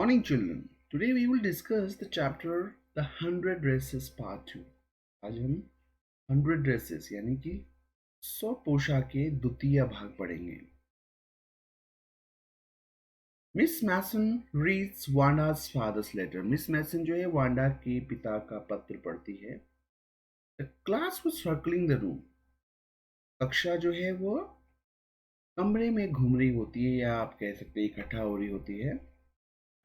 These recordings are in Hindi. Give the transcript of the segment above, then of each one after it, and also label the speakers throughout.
Speaker 1: Morning, children. Today we will discuss the chapter The 100 Dresses Part 2. आज हम 100 ड्रेसेस यानी कि 100 पोशाकें द्वितीय भाग पढ़ेंगे. Miss Mason reads Wanda's father's letter. Miss Mason जो है वांडा के पिता का पत्र पढ़ती है. The class was circling the room. कक्षा जो है वो कमरे में घूम रही होती है या आप कह सकते हैं इकट्ठा हो रही होती है.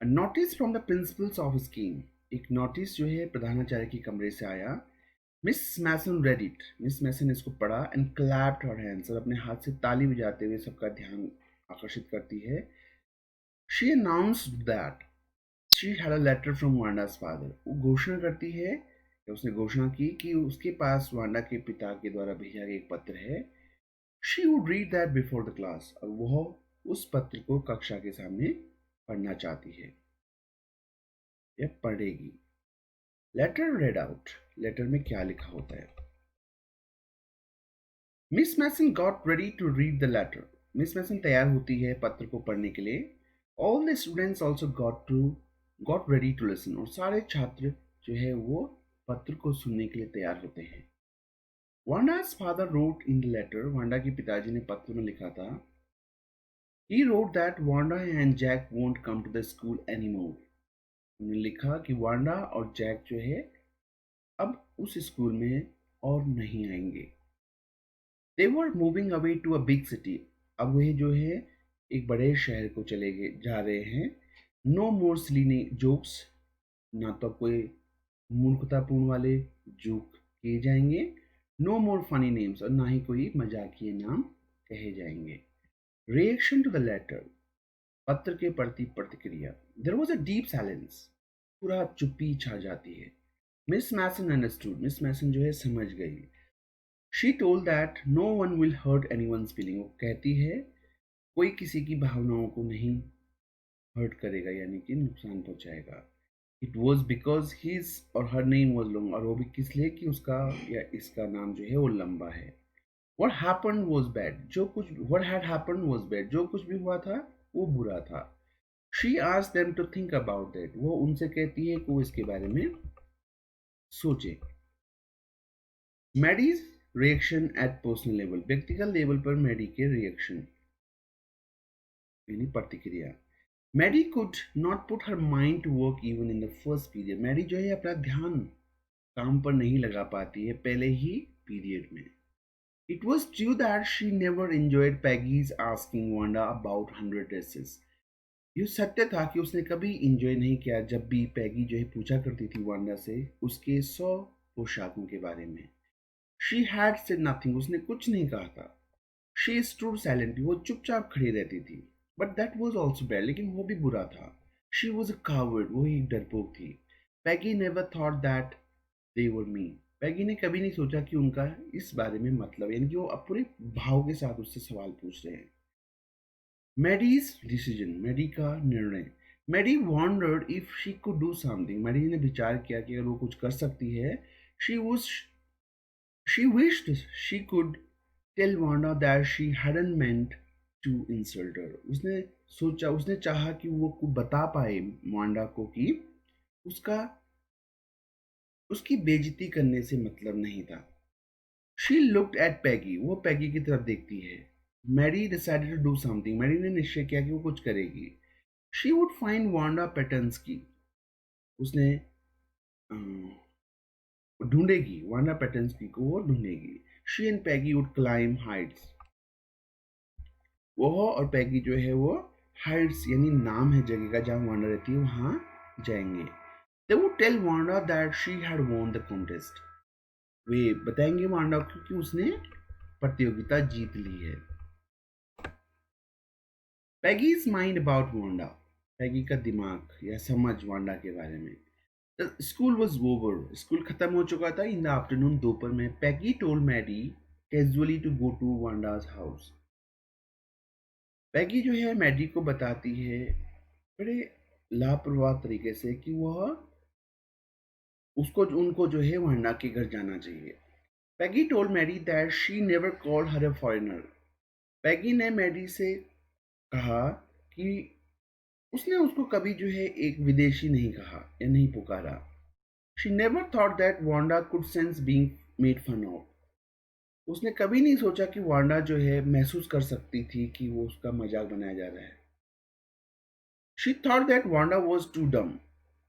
Speaker 1: A notice from the principal's office came. एक नोटिस जो है प्रधानाचार्य के कमरे से आया. Miss Mason read it. Miss Mason इसको पढ़ा एंड क्लैप्ड हर हैंड्स और अपने हाथ से ताली बजाते हुए सबका ध्यान आकर्षित करती है. She announced that she had a letter from Wanda's father. वो घोषणा करती है या उसने घोषणा की कि उसके पास वांडा के पिता के द्वारा भेजा गया एक पत्र है. She would read that before the class. और वह उस पत्र को कक्षा के सामने पढ़ना चाहती है या पढ़ेगी. Letter red out. लेटर में क्या लिखा होता है. Miss Mason got ready to read the letter. Miss Mason तैयार होती है पत्र को पढ़ने के लिए. All the students also got ready to listen. और सारे छात्र जो है वो पत्र को सुनने के लिए तैयार होते हैं. वांडा's father wrote in the letter. Wanda के पिताजी ने पत्र में लिखा था. He wrote that Wanda and Jack won't come to the school anymore. उन्होंने लिखा कि वांडा और जैक जो है अब उस स्कूल में और नहीं आएंगे. They were moving away to a big city. अब वह जो है एक बड़े शहर को चले गए जा रहे हैं. No more silly jokes. ना तो कोई मूर्खतापूर्ण वाले जोक किए जाएंगे. No more funny names. और ना ही कोई मजाकिये नाम कहे जाएंगे. Reaction to the letter. पत्र के प्रति प्रतिक्रिया. There was a deep silence. पूरा चुप्पी छा जाती है. Miss Mason understood. Miss Mason जो है समझ गई. She told that no one will hurt anyone's feeling. वो कहती है कोई किसी की भावनाओं को नहीं हर्ट करेगा यानी कि नुकसान पहुंचाएगा. इट वॉज बिकॉज हिज और हर नेम वॉज लॉन्ग. और वो भी किस लिए कि उसका या इसका नाम जो है वो लंबा है. What happen was bad. जो कुछ what had happen was bad. जो कुछ भी हुआ था वो बुरा था. She asked them to think about that. वो उनसे कहती है कि वो इसके बारे में सोचे. Maddy's reaction at personal level. व्यक्तिगत लेवल पर मैडी के रिएक्शन यानी प्रतिक्रिया. Maddy could not put her mind to work even in the first period. Maddy जो है अपना ध्यान काम पर नहीं लगा पाती है पहले ही पीरियड में. It was true that she never enjoyed Peggy's asking Wanda about 100 dresses. ये सत्य था कि उसने कभी इंजॉय नहीं किया जब भी पैगी जो है पूछा करती थी वांडा से उसके 100 पोशाकों के बारे में. She had said nothing. उसने कुछ नहीं कहा था. She stood silently. वो चुपचाप खड़ी रहती थी. But that was also bad. लेकिन वो भी बुरा था. She was a coward. वो एक डरपोक थी. Peggy never thought that they were mean. Peggy ने कभी नहीं सोचा कि उनका इस बारे में मतलब यानी कि वो पूरे भाव के साथ उससे सवाल पूछ रहे हैं. Maddy's decision. मैडी का निर्णय. Maddy wondered if she could do something. Maddy ने विचार किया कि अगर वो कुछ कर सकती है. She was She wished she could tell Wanda that she hadn't meant to insult her. उसने चाहा कि वो को बता पाए वांडा को कि उसका उसकी बेइज्जती करने से मतलब नहीं था. She looked at Peggy. वो पैगी की तरफ देखती है. Mary decided to do something. Mary ने निश्चय किया कि वो कुछ करेगी. She would find Wanda Petansky. उसने ढूंढेगी. वांडा पेटेंस्की को वो ढूंढेगी. She and Peggy would climb heights. वो और पैगी जो है वो हाइट्स यानी नाम है जगह का जहाँ वांडा रहती है वहाँ जाएंगे. They would tell Wanda that she had won the contest. वे बताएंगे वांडा को कि उसने प्रतियोगिता जीत ली है. Peggy's mind about Wanda. Peggy का दिमाग या समझ वांडा के बारे में. School was over. स्कूल खत्म हो चुका था. इन द आफ्टरनून दोपहर में Peggy told Maddie casually to go to Wanda's house. Peggy जो है मैडी को बताती है बड़े लापरवाह तरीके से कि वह उनको जो है वांडा के घर जाना चाहिए. Peggy told Maddie that she never called her a foreigner. Peggy ने मैडी से कहा कि उसने उसको कभी जो है एक विदेशी नहीं कहा या नहीं पुकारा. She never thought that Wanda could sense being made fun of. उसने कभी नहीं सोचा कि वांडा जो है महसूस कर सकती थी कि वो उसका मजाक बनाया जा रहा है. She thought that Wanda was too dumb.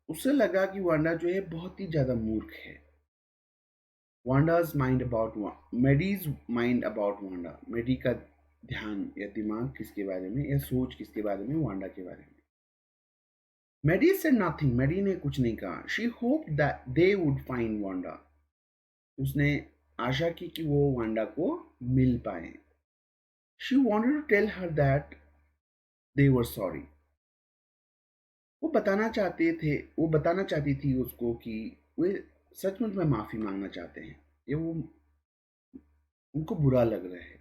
Speaker 1: उसे लगा कि वांडा जो है बहुत ही ज्यादा मूर्ख है. Wanda's mind about Maddie's mind about Wanda. Maddie का ध्यान या दिमाग किसके बारे में या सोच किसके बारे में, वांडा के बारे में. मेडी से नथिंग. मेडी ने कुछ नहीं कहा. She hope that they would find Wanda. उसने आशा की कि वो वांडा को मिल पाए. She wanted to tell her that they were sorry. वो बताना चाहती थी उसको कि वे सचमुच में माफी मांगना चाहते हैं या वो उनको बुरा लग रहा है.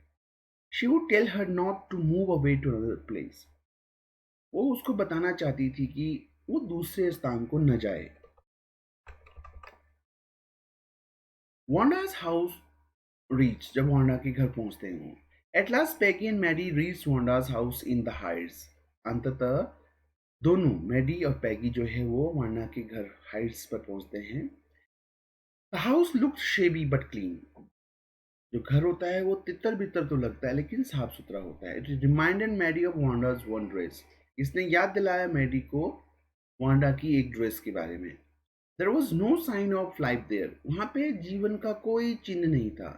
Speaker 1: She would tell her not to move away to another place. वो उसको बताना चाहती थी कि वो दूसरे स्थान को न जाए. Wanda's house reach. जब वांडा के घर पहुंचते हैं वो. At last Peggy and Maddie reach Wanda's house in the heights. अंततः दोनों मैडी और पैगी जो है वो वांडा के घर हाइट्स पर पहुंचते हैं. The house looked शेबी but clean. जो घर होता है वो तितर बितर तो लगता है लेकिन साफ सुथरा होता है. It reminded Maddie of Wanda's one dress. इसने याद दिलाया मैडी को वांडा की एक ड्रेस के बारे में. There was no sign of life there. वहां पे जीवन का कोई चिन्ह नहीं था.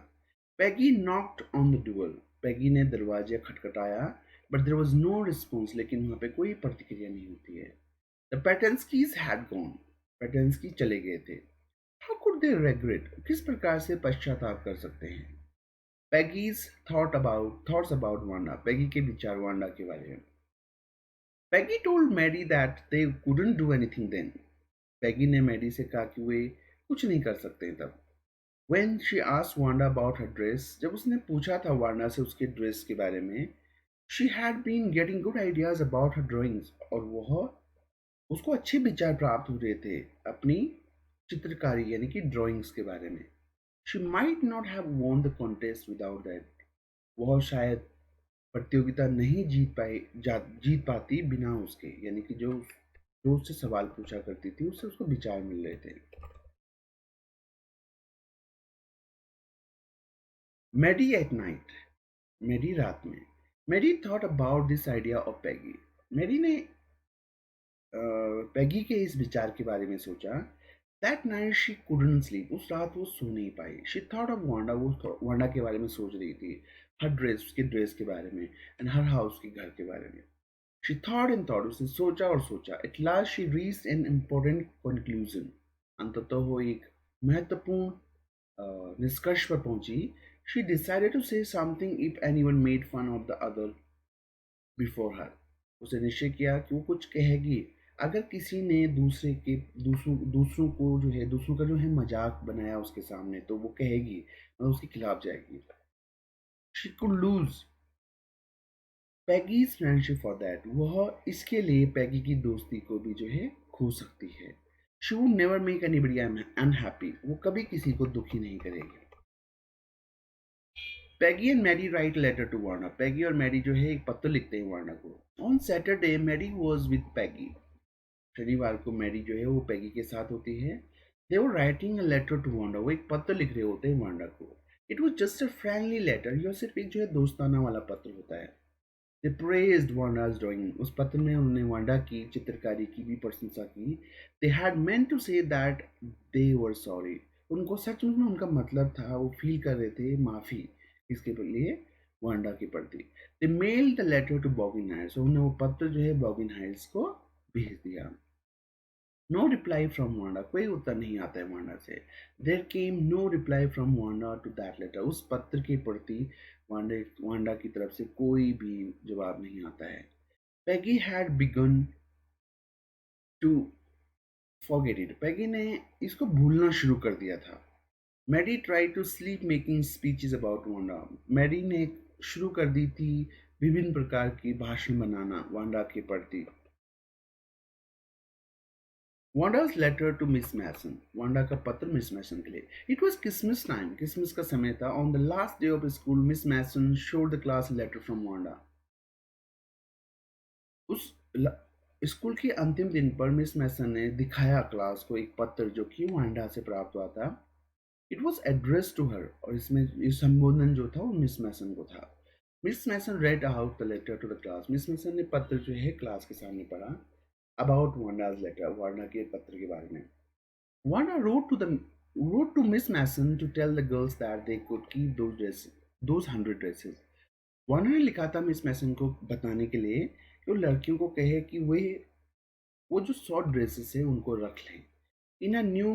Speaker 1: Peggy knocked on the door. Peggy ने दरवाजा खटखटाया but there was no response. लेकिन वहां पे कोई प्रतिक्रिया नहीं होती है. The Petronskis had gone. Petronski चले गए थे. How could they regret. किस प्रकार से पश्चाताप कर सकते हैं. Peggy's thoughts about Wanda. Peggy के विचार वांडा के बारे में. Peggy told Maddie that they couldn't do anything then. Peggy ने मैडी से कहा कि वे कुछ नहीं कर सकते तब. When she asked Wanda about her dress, जब उसने पूछा था वांडा से उसके ड्रेस के बारे में, she had been getting good ideas about her drawings. और वह उसको अच्छे विचार प्राप्त हो रहे थे अपनी चित्रकारी यानी कि ड्राइंग्स के बारे में. She might not have won the contest without that. वह शायद प्रतियोगिता नहीं जीत पाती बिना उसके, यानी कि जो उससे सवाल पूछा करती थी उससे उसको विचार मिल रहे थे. मेडी एट नाइट. मेडी रात में. Maddie thought about this idea of Peggy. Maddie ने पैगी के इस विचार के बारे में सोचा. That night she couldn't sleep. उस रात वो सो नहीं पाई. She thought of Wanda. वो वांडा के बारे में सोच रही थी. हर ड्रेस, उसके ड्रेस के बारे में, एंड हर हाउस के घर के बारे में. She thought and thought. उसने सोचा और सोचा. At last she reached an important conclusion. अंततः वो एक महत्वपूर्ण निष्कर्ष पर पहुंची. She decided to say something if anyone made fun of the other before her. उसे निश्चय किया कि वो कुछ कहेगी अगर किसी ने दूसरों को जो है दूसरों का जो है मजाक बनाया उसके सामने, तो वो कहेगी और उसके खिलाफ जाएगी. She could lose Peggy's friendship for that. वह इसके लिए पैगी की दोस्ती को भी जो है खो सकती है. She would never make anybody unhappy. वो कभी किसी को दुखी नहीं करेगी. Peggy and Maddie write letter to वार्ना. पैगी और मैडी जो है एक पत्र लिखते हैं वार्ना को. On Saturday Maddie was with Peggy. शनिवार को मैडी जो है वो पैगी के साथ होती है. They were writing a letter to Wanda. वो एक पत्र लिख रहे होते हैं वांडा को. It was just a friendly letter. यह सिर्फ एक जो है दोस्ताना वाला पत्र होता है. दे प्रेज्ड वांडा's ड्राइंग. उस पत्र में उन्होंने वांडा की चित्रकारी की भी प्रशंसा की. They had meant to say that they were sorry. उनको सचमुच में उनका मतलब था, वो फील कर रहे थे माफी इसके लिए वांडा के प्रति. They mail the letter to Boggins Heights. उन्होंने वो पत्र जो है बॉगिन हाइट्स को भेज दिया. No reply from Wanda. कोई उत्तर नहीं आता है वांडा से. There came no reply from Wanda to that letter. उस पत्र के प्रति वांडा की तरफ से कोई भी जवाब नहीं आता है. Peggy had begun to forget it. Peggy ने इसको भूलना शुरू कर दिया था. Maddie try to sleep making speeches about Wanda. Maddie ने शुरू कर दी थी विभिन्न प्रकार की भाषण बनाना वांडा के प्रति. Wanda's letter to Miss Mason. Wanda का पत्र मिस मैसन के लिए. It was Christmas time. Christmas का समय था. On the last day of school Miss Mason showed the class letter from Wanda. उस स्कूल के अंतिम दिन पर मिस मैसन ने दिखाया क्लास को एक पत्र जो कि वांडा से प्राप्त हुआ था। It was address to her, और इसमें ये संबोधन जो था वो मिस मैसन को था। Miss Mason read out the letter to the class. Miss Mason ने पत्र जो है क्लास के सामने पढ़ा। अबाउट वांडाज लेटर, वांडा के पत्र के बारे में। Wanda wrote to Miss Mason to tell the girls that they could keep those 100 dresses. Warner ने लिखा था मिस मैसन को बताने के लिए कि वो लड़कियों को कहे कि वो जो 100 ड्रेसेस है उनको रख लें। In a new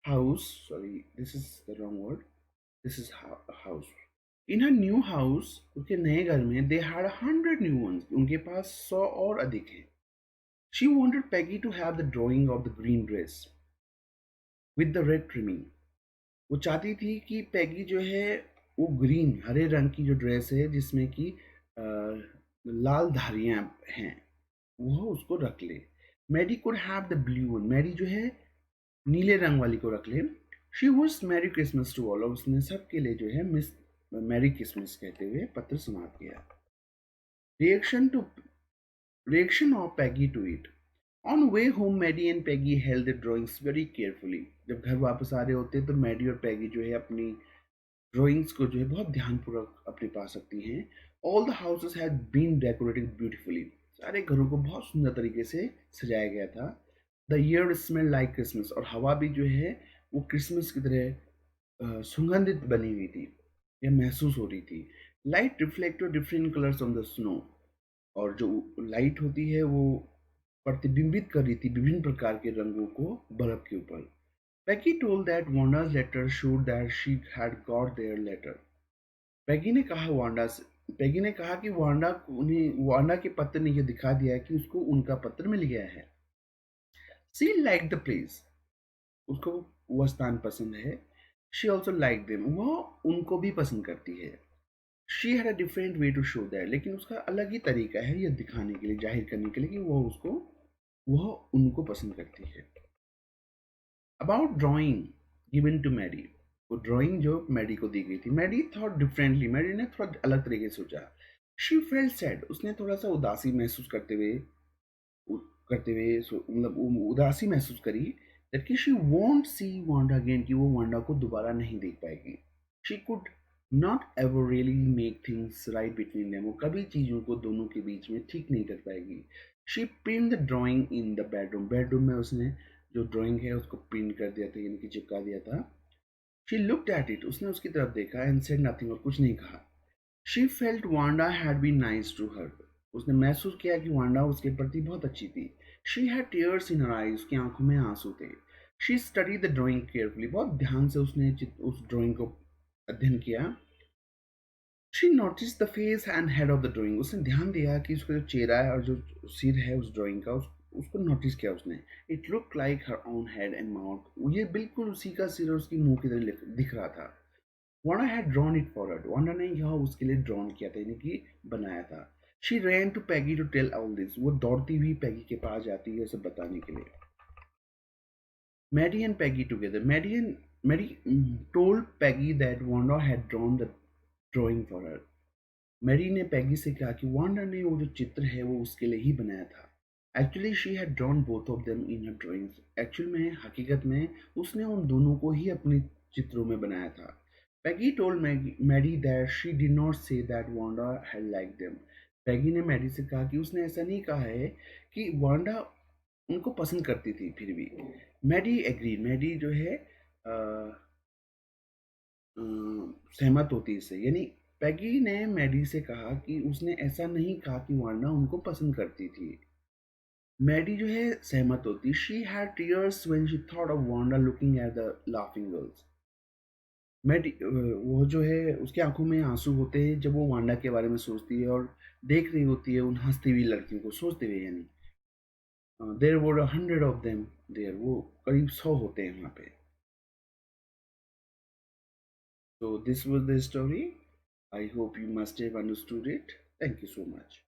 Speaker 1: house, sorry this is the wrong word, this is house. In a new house, उनके नए घर में दे हैड 100 न्यू वंस, उनके पास 100 और अधिक हैं। She wanted Peggy to have the drawing of the green dress with the red trimming. वो चाहती थी कि पैगी जो है वो ग्रीन हरे रंग की जो ड्रेस है जिसमें कि अ, लाल धारियां हैं, वह उसको रख ले। Mary could have the blue one, Mary जो है नीले रंग वाली को रख ले। She wish merry Christmas to all, और उसने सबके लिए जो है मिस मैरी क्रिसमस कहते हुए पत्र समाप्त किया। Reaction to reaction of Peggy to it. On way home Maddy and Peggy held the drawings very carefully. जब घर वापस आ रहे होते तो मैडी और पैगी जो है अपनी ड्राइंग्स को जो है बहुत ध्यानपूर्वक अपने पास रखती हैं। All the houses had been decorated beautifully, सारे घरों को बहुत सुंदर तरीके से सजाया गया था। The year smell like Christmas, और हवा भी जो है वो क्रिसमस की तरह सुगंधित बनी हुई थी या महसूस हो रही थी। Light reflected different colours on the snow, और जो लाइट होती है वो प्रतिबिंबित कर रही थी विभिन्न प्रकार के रंगों को बर्फ के ऊपर। Peggy told that Wanda's letter showed that she had got their letter. Peggy ने कहा Peggy ने कहा कि वांडा के पत्र ने यह दिखा दिया है कि उसको उनका पत्र मिल गया है। She liked the place. उसको वह स्थान पसंद है। She also liked them. वह उनको भी पसंद करती है। She had a different way to show that. लेकिन उसका अलग ही तरीका है यह दिखाने के लिए, जाहिर करने के लिए कि वह उनको पसंद करती है। About drawing given to Mary, वो ड्राइंग जो मैरी को दी गई थी। मैरी थॉट डिफरेंटली, मैरी ने थोड़ा अलग तरीके से सोचा। शी फेल्ट सैड, उसने थोड़ा सा उदासी महसूस मतलब उदासी महसूस करी। दैट कि she won't see Wanda again, कि वो वांडा को दोबारा नहीं देख पाएगी। She could not ever really make things right between them, वो कभी चीज़ों को दोनों के बीच में ठीक नहीं कर पाएगी। She pin the drawing in the bedroom, bedroom में उसने जो ड्राइंग है उसको प्रिंट कर दिया था, यानी कि चिपका दिया था। शी लुक्ड एट इट, उसने उसकी तरफ देखा एंड सेड नथिंग, और कुछ नहीं कहा। She felt Wanda had been nice to her, उसने महसूस किया कि वांडा उसके प्रति बहुत अच्छी थी। She had tears in her eyes, उसकी आंखों में आंसू थे। She study the drawing carefully, बहुत ध्यान से उसने उस ड्राइंग को अध्ययन किया। She notice the face and head of the drawing, उसने ध्यान दिया कि उसका जो चेहरा है और जो सिर है उस ड्राइंग का, उसको नोटिस किया उसने। It look like her own head and mouth, ये बिल्कुल उसी का सिर और उसकी मुंह की तरह दिख रहा था। Wanda had drawn it forward, Wanda ने यह उसके लिए ड्रॉन किया था, यानी कि बनाया था। She ran to Peggy to tell all this, वो दौड़ती हुई पैगी के पास जाती है सब बताने के लिए। Mary and Peggy together, Mary told Peggy that Wanda had drawn the drawing for her. Mary ने पैगी से कहा कि वांडा ने वो जो चित्र है वो उसके लिए ही बनाया था। Actually she had drawn both of them in her drawings, actual में हकीकत में उसने उन दोनों को ही अपने चित्रों में बनाया था। Peggy told Mary that she did not say that Wanda had like them. Peggy ने मैरी से कहा कि उसने ऐसा नहीं कहा है कि वांडा उनको पसंद करती थी फिर भी। मैरी एग्री, मैरी जो है सहमत होती है इससे, यानी पैगी ने मैडी से कहा कि उसने ऐसा नहीं कहा कि वांडा उनको पसंद करती थी। मैडी जो है सहमत होती। She had tears when she thought of Wanda looking at the laughing girls. Maddy वो जो है उसकी आंखों में आंसू होते हैं जब वो वांडा के बारे में सोचती है और देख रही होती है उन हंसती हुई लड़कियों को, सोचते हुए यानी। There were 100 of them there, वो करीब 100 होते हैं वहाँ पे। So this was the story. I hope you must have understood it. Thank you so much.